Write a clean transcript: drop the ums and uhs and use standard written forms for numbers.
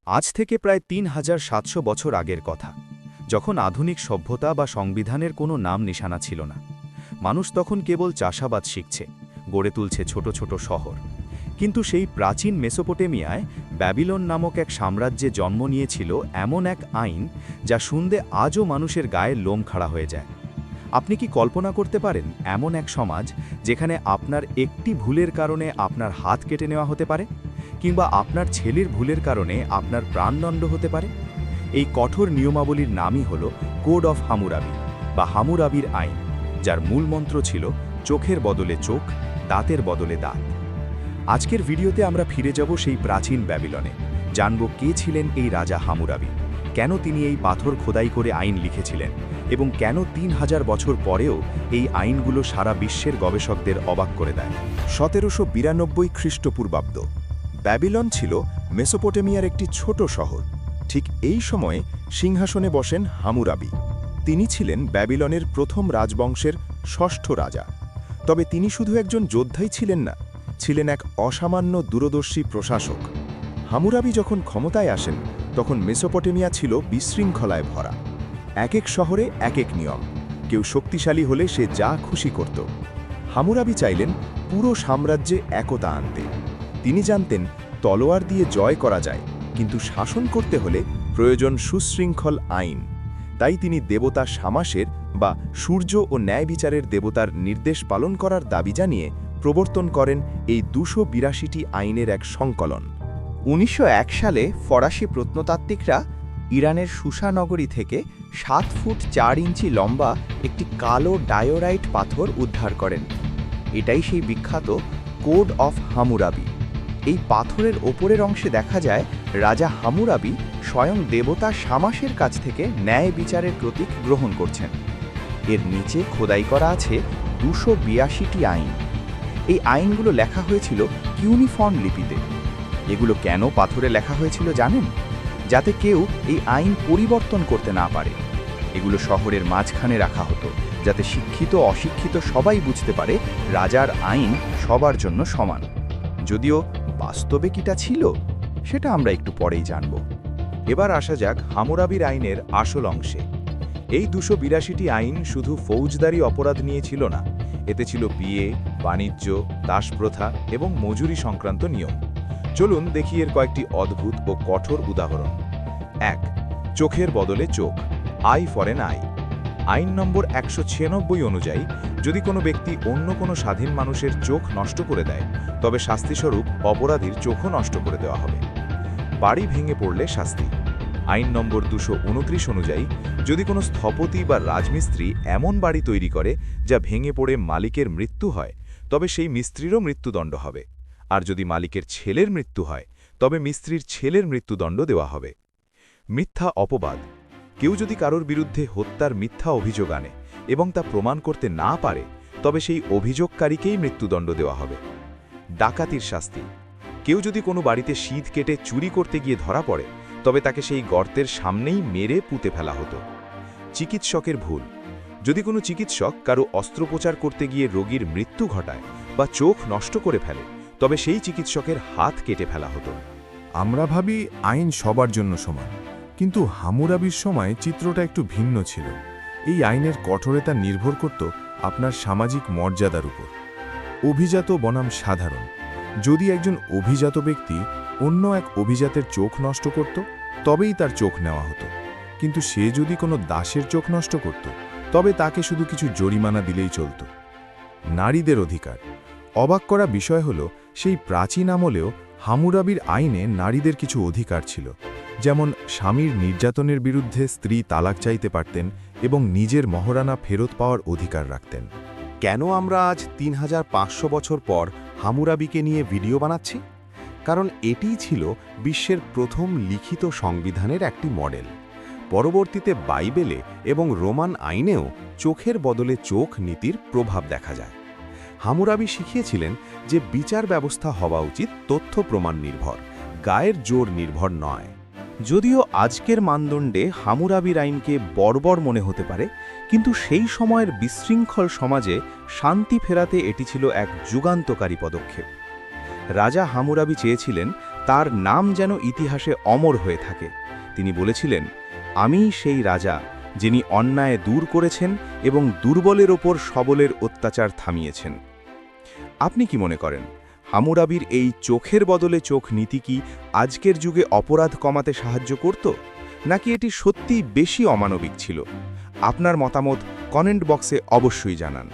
আজ থেকে প্রায় ৩৭০০ বছর আগের কথা, যখন আধুনিক সভ্যতা বা সংবিধানের কোনো নাম নিশানা ছিল না। মানুষ তখন কেবল চাষাবাদ শিখছে, গড়ে তুলছে ছোট ছোট শহর। কিন্তু সেই প্রাচীন মেসোপটেমিয়ায় ব্যাবিলন নামক এক সাম্রাজ্যে জন্ম নিয়েছিল এমন এক আইন, যা শুনতে আজও মানুষের গায়ে লোম খাড়া হয়ে যায়। আপনি কি কল্পনা করতে পারেন এমন এক সমাজ যেখানে আপনার একটি ভুলের কারণে আপনার হাত কেটে নেওয়া হতে পারে, কিংবা আপনার ছেলের ভুলের কারণে আপনার প্রাণদণ্ড হতে পারে? এই কঠোর নিয়মাবলীর নামই হল কোড অফ হামুরাবি বা হামুরাবির আইন, যার মূল মন্ত্র ছিল চোখের বদলে চোখ, দাঁতের বদলে দাঁত। আজকের ভিডিওতে আমরা ফিরে যাব সেই প্রাচীন ব্যাবিলনে, জানব কে ছিলেন এই রাজা হামুরাবি, কেন তিনি এই পাথর খোদাই করে আইন লিখেছিলেন, এবং কেন ৩০০০ বছর পরেও এই আইনগুলো সারা বিশ্বের গবেষকদের অবাক করে দেয়। ১৭৯২ খ্রিস্টপূর্বাব্দ। ব্যাবিলন ছিল মেসোপটেমিয়ার একটি ছোট শহর। ঠিক এই সময়ে সিংহাসনে বসেন হামুরাবি। তিনি ছিলেন ব্যাবিলনের প্রথম রাজবংশের ষষ্ঠ রাজা। তবে তিনি শুধু একজন যোদ্ধাই ছিলেন না, ছিলেন এক অসামান্য দূরদর্শী প্রশাসক। হামুরাবি যখন ক্ষমতায় আসেন, তখন মেসোপটেমিয়া ছিল বিশৃঙ্খলায় ভরা। এক এক শহরে এক এক নিয়ম, কেউ শক্তিশালী হলে সে যা খুশি করত। হামুরাবি চাইলেন পুরো সাম্রাজ্যে একতা আনতে। তিনি জানতেন তলোয়ার দিয়ে জয় করা যায়, কিন্তু শাসন করতে হলে প্রয়োজন সুশৃঙ্খল আইন। তাই তিনি দেবতা শামাসের বা সূর্য ও ন্যায় বিচারের দেবতার নির্দেশ পালন করার দাবি জানিয়ে প্রবর্তন করেন এই ২৮২টি আইনের এক সংকলন। ১৯০১ সালে ফরাসি প্রত্নতাত্ত্বিকরা ইরানের সুসা নগরী থেকে ৭ ফুট ৪ ইঞ্চি লম্বা একটি কালো ডায়োরাইট পাথর উদ্ধার করেন। এটাই সেই বিখ্যাত কোড অফ হামুরাবি। এই পাথরের ওপরের অংশে দেখা যায় রাজা হামুরাবি স্বয়ং দেবতা শামাসের কাছ থেকে ন্যায় বিচারের প্রতীক গ্রহণ করছেন। এর নিচে খোদাই করা আছে ২৮২টি আইন। এই আইনগুলো লেখা হয়েছিল কিউনিফর্ম লিপিতে। এগুলো কেন পাথরে লেখা হয়েছিল জানেন? যাতে কেউ এই আইন পরিবর্তন করতে না পারে। এগুলো শহরের মাঝখানে রাখা হতো, যাতে শিক্ষিত অশিক্ষিত সবাই বুঝতে পারে রাজার আইন সবার জন্য সমান। যদিও বাস্তবে কিটা ছিল, সেটা আমরা একটু পরেই জানব। এবার আসা যাক হামুরাবির আইনের আসল অংশে। এই ২৮২টি আইন শুধু ফৌজদারি অপরাধ নিয়ে ছিল না, এতে ছিল বিয়ে, বাণিজ্য, দাসপ্রথা এবং মজুরি সংক্রান্ত নিয়ম। চলুন দেখি এর কয়েকটি অদ্ভুত ও কঠোর উদাহরণ। ১. চোখের বদলে চোখ, আই ফর অ্যান আই। আইন নম্বর ১৯৬ অনুযায়ী যদি কোনো ব্যক্তি অন্য কোনো স্বাধীন মানুষের চোখ নষ্ট করে দেয়, তবে শাস্তিস্বরূপ অপরাধীর চোখও নষ্ট করে দেওয়া হবে। বাড়ি ভেঙে পড়লে শাস্তি। আইন নম্বর ২২৯ অনুযায়ী যদি কোনো স্থপতি বা রাজমিস্ত্রি এমন বাড়ি তৈরি করে যা ভেঙে পড়ে মালিকের মৃত্যু হয়, তবে সেই মিস্ত্রিরও মৃত্যুদণ্ড হবে। আর যদি মালিকের ছেলের মৃত্যু হয়, তবে মিস্ত্রির ছেলের মৃত্যুদণ্ড দেওয়া হবে। মিথ্যা অপবাদ। কেউ যদি কারোর বিরুদ্ধে হত্যার মিথ্যা অভিযোগ আনে এবং তা প্রমাণ করতে না পারে, তবে সেই অভিযোগকারীকেই মৃত্যুদণ্ড দেওয়া হবে। ডাকাতির শাস্তি। কেউ যদি কোনো বাড়িতে শীত কেটে চুরি করতে গিয়ে ধরা পড়ে, তবে তাকে সেই গর্তের সামনেই মেরে পুঁতে ফেলা হতো। চিকিৎসকের ভুল। যদি কোনো চিকিৎসক কারো অস্ত্রোপচার করতে গিয়ে রোগীর মৃত্যু ঘটায় বা চোখ নষ্ট করে ফেলে, তবে সেই চিকিৎসকের হাত কেটে ফেলা হতো। আমরা ভাবি আইন সবার জন্য সমান, কিন্তু হামুরাবির সময় চিত্রটা একটু ভিন্ন ছিল। এই আইনের কঠোরতা নির্ভর করত আপনার সামাজিক মর্যাদার উপর। অভিজাত বনাম সাধারণ। যদি একজন অভিজাত ব্যক্তি অন্য এক অভিজাতের চোখ নষ্ট করত, তবেই তার চোখ নেওয়া হতো। কিন্তু সে যদি কোনো দাসের চোখ নষ্ট করত, তবে তাকে শুধু কিছু জরিমানা দিলেই চলত। নারীদের অধিকার। অবাক করা বিষয় হল, সেই প্রাচীন আমলেও হামুরাবির আইনে নারীদের কিছু অধিকার ছিল। যেমন স্বামীর নির্যাতনের বিরুদ্ধে স্ত্রী তালাক চাইতে পারতেন এবং নিজের মহারানা ফেরত পাওয়ার অধিকার রাখতেন। কেন আমরা আজ ৩৫০০ বছর পর হামুরাবিকে নিয়ে ভিডিও বানাচ্ছি? কারণ এটিই ছিল বিশ্বের প্রথম লিখিত সংবিধানের একটি মডেল। পরবর্তীতে বাইবেলে এবং রোমান আইনেও চোখের বদলে চোখ নীতির প্রভাব দেখা যায়। হামুরাবি শিখিয়েছিলেন যে বিচার ব্যবস্থা হওয়া উচিত তথ্য প্রমাণ নির্ভর, গায়ের জোর নির্ভর নয়। যদিও আজকের মানদণ্ডে হামুরাবির আইনকে বর্বর মনে হতে পারে, কিন্তু সেই সময়ের বিশৃঙ্খল সমাজে শান্তি ফেরাতে এটি ছিল এক যুগান্তকারী পদক্ষেপ। রাজা হামুরাবি চেয়েছিলেন তার নাম যেন ইতিহাসে অমর হয়ে থাকে। তিনি বলেছিলেন, আমিই সেই রাজা যিনি অন্যায় দূর করেছেন এবং দুর্বলের ওপর সবলের অত্যাচার থামিয়েছেন। আপনি কি মনে করেন হামুরাবির এই চোখের বদলে চোখ নীতি কি আজকের যুগে অপরাধ কমাতে সাহায্য করত, নাকি এটি সত্যিই বেশি অমানবিক ছিল? আপনার মতামত কমেন্ট বক্সে অবশ্যই জানান।